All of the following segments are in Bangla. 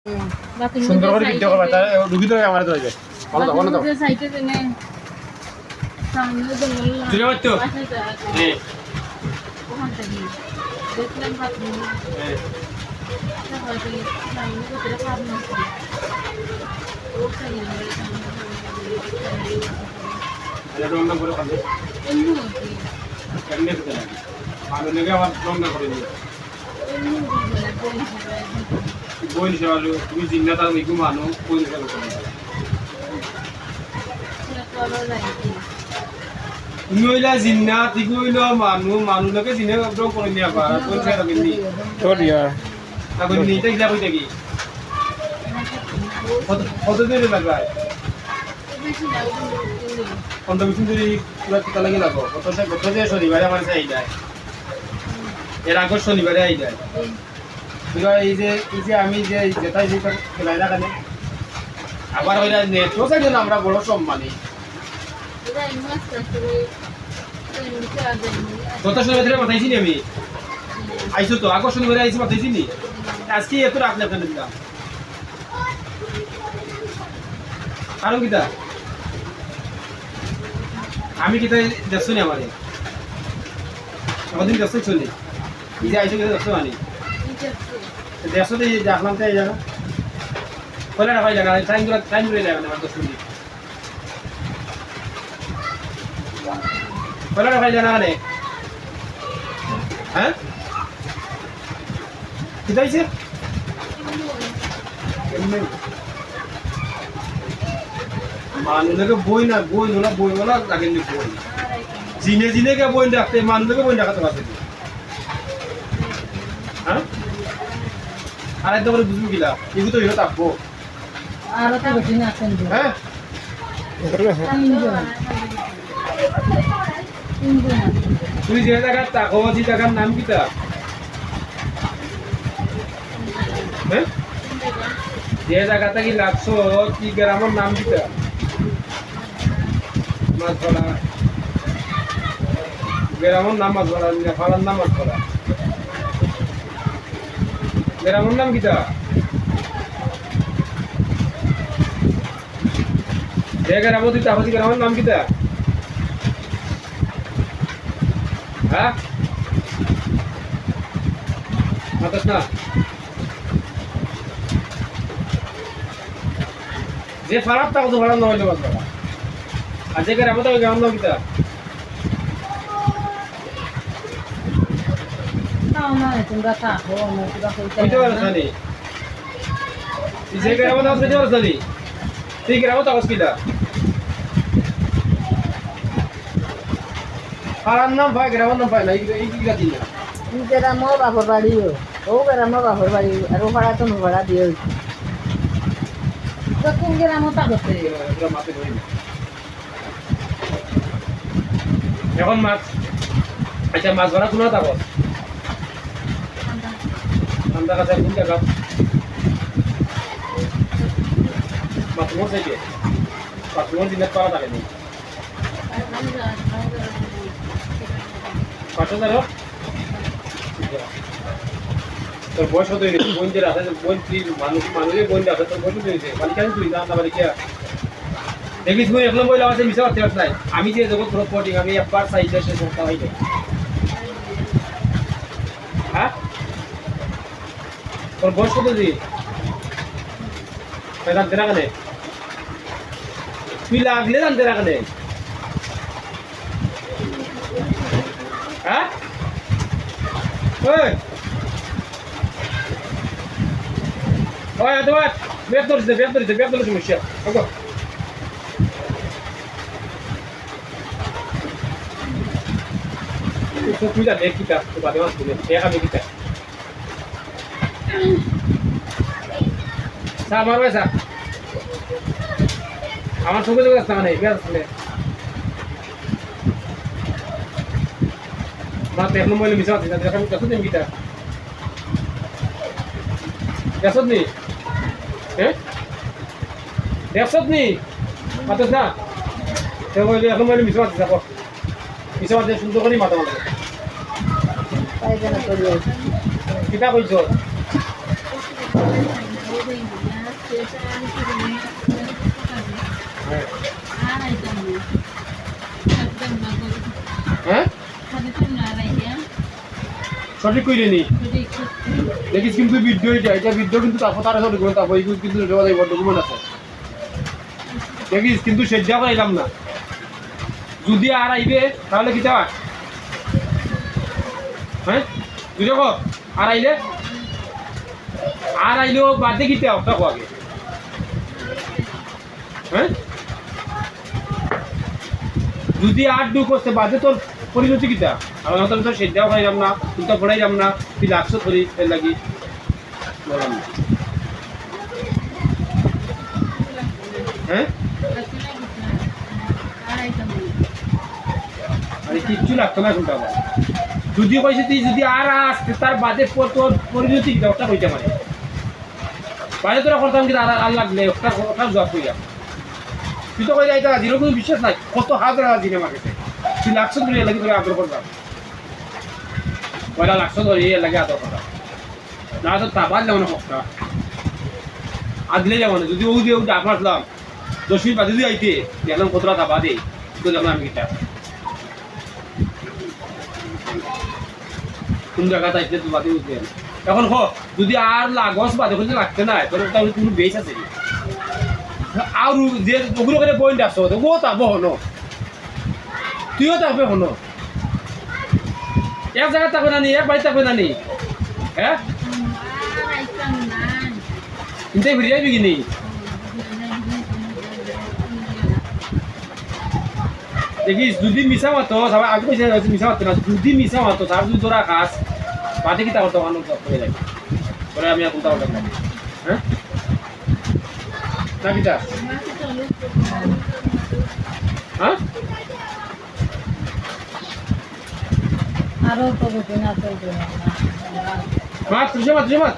সুন্দর করে ভিডিও করবা তার রুগী তো আমার তো হইবে ভালো দাও ভালো দাও সাইটে দেনে সামনে জঙ্গল তুই আমার তো হ্যাঁ ওখান থেকে দেখলাম বাথরুম হ্যাঁ হয়তো সামনে ভিতরে পাবনা ওখানে এটা রং না করে খাবে এমনি কেমনে খেতে লাগে ভালো লেগে আমার রং না করে দিও বই নিশালো তুমি জিন্না তার মিকু মানো বই নিশালো তুমি হইলা জিন্না তিগু হইলো মানুষকে জিনে রং করে নিয়া পারা কোন সেটা বিন্দি তোর ইয়া এখন নিতে গিলা কই থাকি কত দিন লাগায় কত দিন ধরে পুরো কিতা লাগি লাগো কত যে শনিবারে আমার চাই যায় এর আগে শনিবারে আই যায় এই যে আমি যে যেটাই যেটা খেলাই না কেন আবার ওই নেটও চাই না আমরা বড় সম্মানী গত শনিবারে মাথাইছি নি আমি আইসো তো আগর শনিবারে আইসি মাথাইছি নি আজকে এত রাখলে কেন দিলাম কারণ কিতা আমি কিতা দেখছো নি আমারে আমাদের দেখছো চলি এই যে আইসো কিতা দেখছো মানে দেখছো তো দেখলাম তো এই জায়গা কয়লা রাখা জায়গা টাইম ধরে যাবে আমার 10 মিনিট কয়লা রাখা জায়গা রে হ্যাঁ কি হইছে মানুষকে বই না লাগেন বই জিনে কে বই রাখতে মানুষকে বই রাখাতে পারছে হ্যাঁ আর একদম করে বুঝবি কিলা এগুলো তো হিরো থাকবো আর তো বেশি না আছেন হ্যাঁ তুমি যে জায়গা থাকো যে জায়গার নাম কিতা হ্যাঁ যে জায়গা থেকে লাগছো কি গ্রামের নাম কিতা মাছপাড়া গ্রামের নাম মাছপাড়া নেপালের নাম মাছপাড়া গ্রামের নাম কিতা যে গ্রামে তুই তাহলে গ্রামের নাম কিতা হ্যাঁ মাতাস না যে ফারাপ থাকো তো ফারাপ না হইলে মাছপাড়া আর যে গ্রামে তো গ্রামের নাম কিতা না তোমরা থাকো না তোমরা বুঝতে পারছ না যে গ্রামে থাকো বুঝতে পারছ না তুই গ্রামে থাকো কিতা ফারার নাম ভাই গ্রামের নাম পাই না এই কি গাতি না গ্রাম বাপর বাড়িও ও গ্রাম বাপর বাড়ি আর ও ভাড়া তো ভাড়া দিয়ে কোন গ্রাম থাকতে এখন মাছ আচ্ছা মাছ ধরা শোনা থাকো ঠান্ডা কাছে কোন জায়গা মাছমোর থেকে মাছমোর দিনের পাওয়া থাকে নি 5,000 তোর বয়স হতে বোনদের আছে বোন মানুষের বোন আছে তোর বয়স হতে মানে কেন তুই জানতে পারি কি দেখিস মই একদম বইলা আছে মিশা করতে নাই আমি যে জগৎ প্রপোর্টিং আমি একবার সাইজে শেষ করতে হইবে হ্যাঁ তোর বয়স কত দি পেদান তেরা কানে তুই লাগলে জান তেরা কানে হ্যাঁ ওই ওই তোমার বের ধরিস সমস্যা ওগো তুই যা দেখ কিতা তো বাদে মাস তুলে দেখ আমি কিতা আমার পয়সা আমার সঙ্গে যোগ আসতে মানে বিয়ার আসলে মা তেল মোবাইল মিশা আছে দেখা আমি কত দিন কিতা দেখছত নি হ্যাঁ দেখছত নি মাতস না সে বলে এখন মোবাইল মিশা আছে দেখো মিশা আছে সুন্দর করে মাথা মাথা কিতা কইছ হ্যাঁ সঠিক কইরে নি দেখিস কিন্তু ভিডিও এটা ভিডিও কিন্তু তারপর তারা সঠিক করে তারপর কিন্তু ডকুমেন্ট আছে দেখিস কিন্তু সেটা পাইলাম না যদি আর আইবে তাহলে কি চাওয়া হ্যাঁ তুই দেখো আর আইলে আর আইলেও বাদে কি চাও দেখো আগে হ্যাঁ যদি আর ডু করতে বাদে তোর পরিণতি কিটা আমার মতন তো সেটাও পাইলাম না কিন্তু পড়াইলাম না তুই লাগছো করি এর লাগি বললাম না হ্যাঁ আরে কিচ্ছু লাগতো না এখন আবার যদি কইছে তুই যদি আর আসতে তার বাদে তোর পরিণতি কিটা ওটা কইতে পারে বাদে তোরা করতাম কি আর লাগলে ওটা জব কইলাম তুই তো কই যাইতে জিরো কোনো বিশ্বাস নাই কত হাজার হাজার দিনে মার্কেটে তুই লাগছো ধরে এর লাগি তোরা আগ্রহ করতাম পয়লা লাগছো ধরে এর লাগি আদর করতাম না তো তাবার যেমন হকটা আদলে যেমন যদি ও দিয়ে আপনার 10 মিনিট বাদে দিয়ে আইতে দেখলাম কতটা তাবা দে তো যেমন আমি কিটা কোন জায়গাতে আইতে তো বাদে উঠে এখন হ যদি আর লাগস বাদে কোনো লাগতে না তোর তাহলে কোনো বেস আছে আর যে ওগুলো করে পয়েন্ট আসছো ও তাবো হনো তুইও তাবে হনো এক জায়গায় তাবে না নি এক বাড়ি তাবে না নি হ্যাঁ কিন্তু ফিরে যাবি কিনি দেখিস যদি মিশা মাতো সবাই আগে পয়সা মিশা মাতো না যদি মিশা মাতো তার যদি তোরা খাস বাদে কি তাহলে তখন করে যাবে পরে আমি আর কোনটা করতাম না হ্যাঁ না কিটা হ্যাঁ আরো তো দিন আছে মাত তুই মাত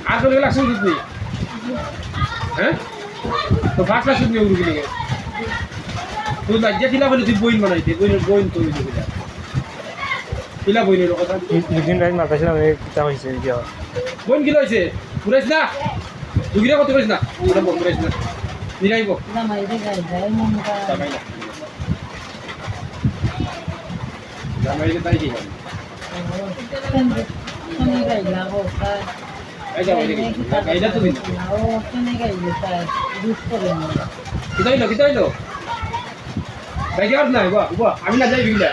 আর চলে গেলে আসুন তুই হ্যাঁ তো ফার্স্ট ক্লাস নিয়ে উড়ে গেলে তুই লজ্জা খিলা বলে তুই বইন বানাইতে বইন তৈরি করে খিলা বইনের কথা দুদিন রাত মাতাছিলাম কিতা হয়েছে কি বইন কি লইছে পুরাইছ না দুগিরা কত করিস না ওটা বল পুরাইছ না নিরাইব জামাই রে গাই যায় মনটা জামাইলে তাই কি হবে শুনে গাইলা হোকা এই জামাইলে গাইলা তো দিন ও শুনে গাইলে তাই দুষ করে না কিতা হইলো ভাই যাওয়ার না বাবা আমি না যাই বিগলা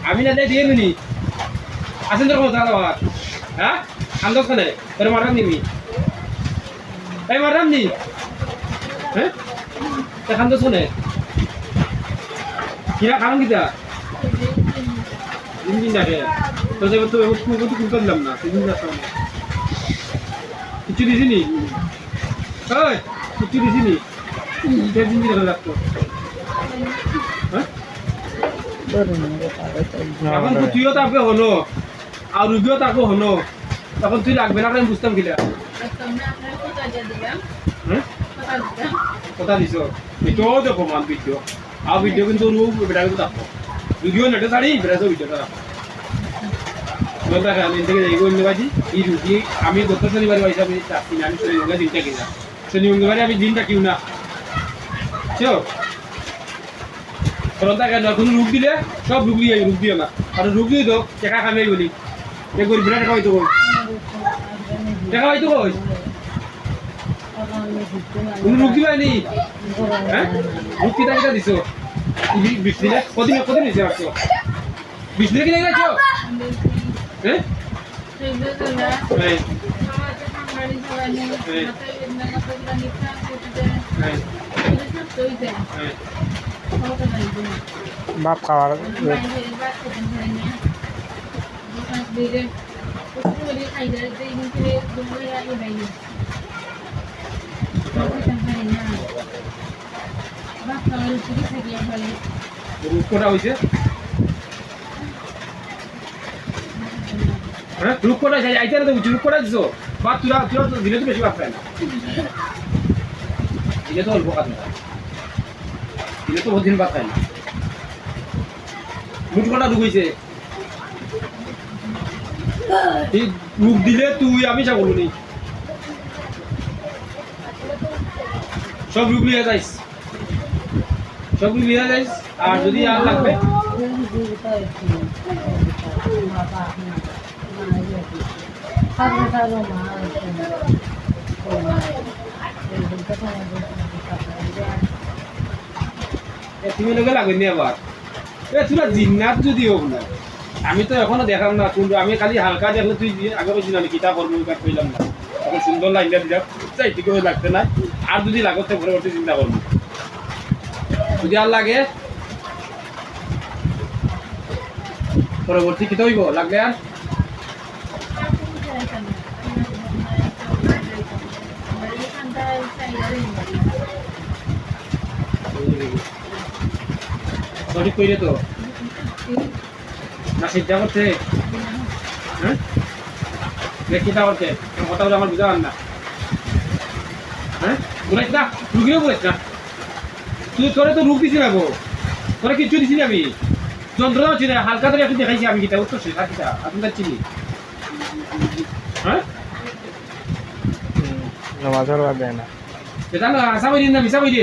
আমি না যাই দিয়ে নি আসেন তোর কথা বাবা হ্যাঁ আন্দাজ করে তোর মারাম নিবি এই মারাম নি হ্যাঁ দেখান তো শুনে কিরা খারাপ কিতা দিন দেখে তো যে তো কুলতে দিলাম না সেদিন যাচ্ছ কিছু দিছি নি ওই কিছু দিছি নি দিন দেখে রাখতো হ্যাঁ এখন তুইও তাকে হলো আর রুবিও তাকে হলো তখন তুই লাগবে না আমি বুঝতাম কিনা কথা দিছ এটাও দেখো মান ভিডিও আর ভিডিও কিন্তু বেটা কিন্তু থাকবো ভিডিও নেটে ছাড়ি বেটা তো ভিডিওটা রাখো আমি থেকে এই বলতে পারছি এই রুগী আমি গত শনিবার পাইছি আমি চাচ্ছি না আমি শনিবার দিনটা কিনা শনিবারে আমি দিনটা কিউ না চো করোনা কেন কোনো রোগ দিলে সব রোগ দিও না আর রোগ দিয়ে তো টেকা খামেই বলি এ করি বিরাট টাকা হয়তো কই টাকা হয়তো কই কোনো রোগ দিবাই নি হ্যাঁ রোগ কিটা কিটা দিছো বিশ দিলে কদিন নিচে রাখছো 20 দিলে কিনে গেছো হ্যাঁ বাপ খাওয়ার রূপকোটা হয়েছে হ্যাঁ রূপকোটা আইতে না তো রূপকোটা দিছো বা তোরা তো দিলে তো বেশি ভাব পায় না দিলে তো অল্প কাজ না দিলে তো বহুত দিন ভাব পায় না মুঠ কটা ঢুকেছে এই রূপ দিলে তুই আমি ছাগল নি সব রূপ নিয়ে যাইস সব রূপ নিয়ে যাইস আর যদি আর লাগবে তুমি লোকে লাগবে নি আবার তোরা জিন্নাত যদি হোক না আমি তো এখনো দেখাম না কিন্তু আমি খালি হালকা দেখলে তুই আগে বলছি না আমি কিতাব করবো কাজ কইলাম না এখন সুন্দর লাইনটা দিলাম চাইতে কেউ লাগতে না আর যদি লাগতে পরবর্তী চিন্তা করবো যদি আর লাগে পরবর্তী কিতা হইব লাগলে আর সঠিক কইলে তো না চিন্তা করতে হ্যাঁ চিন্তা করতে কথা বলে আমার বুঝা না হ্যাঁ বলেছ না রুগীও বলেছ না তুই তোরে তো রুগ দিছি না গো তোরে কিচ্ছু দিছি না আমি যন্ত্রণা হচ্ছি না হালকা করে একটু দেখাইছি আমি কিতা উত্তর শেষ কিতা আপনার চিনি হ্যাঁ নামাজের বাদ দেয় না এটা না আশা বলি না মিশা বলি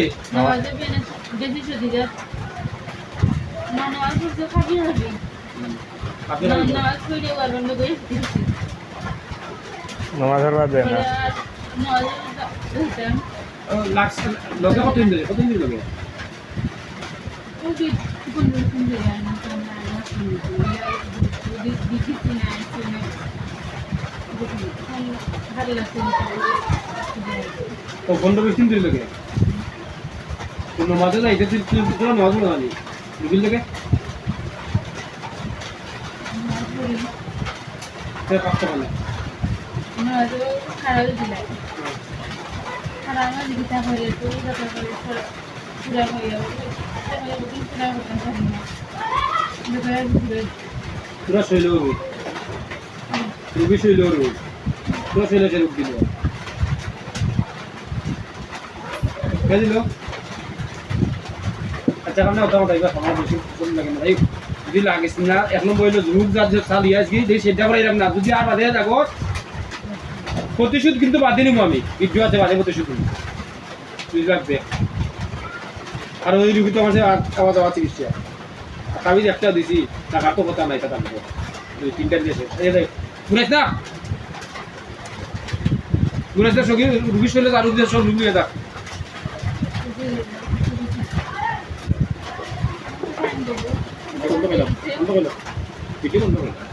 নামাজের বাদ দেয় না লগে কতদিন লগে ও 15-20 দিন ধরে লগে কোনো মাঝে না এটা তুই তোরা নামাজ পড়া নি বুঝলি লগে তে কষ্ট বলে খারাপ দিলে খারাপ আমার দিকে হয়ে তো এটা করে পুরা হয়ে যাবে পুরা হতে তোরা শৈল রুবি শৈল তোরা শৈল সে রূপ দিল কে দিল আচ্ছা আমরা ওটা ওটা এবার সময় বেশি কম লাগে না এই যদি লাগিস না এক নম্বর হইলো রূপ যার যে চাল ইয়াস গিয়ে দেই সেটা করে এরকম না যদি আর বাদে যাবো প্রতিশোধ কিন্তু বাদে নিবো আমি ভিডিও আছে বাদে প্রতিশোধ তুই লাগবে আর ওই রুগী তো আমার খাওয়া দাওয়া চিকিৎসা আমি একটা দিছি টাকা তো কথা নাই কথা নেবো ওই তিনটা দিয়েছে এই দেখ গুনেশ না রুগী শৈলে আর রুগী সব রুগী দেখ বন্ধ করলাম ভিডিও বন্ধ করলাম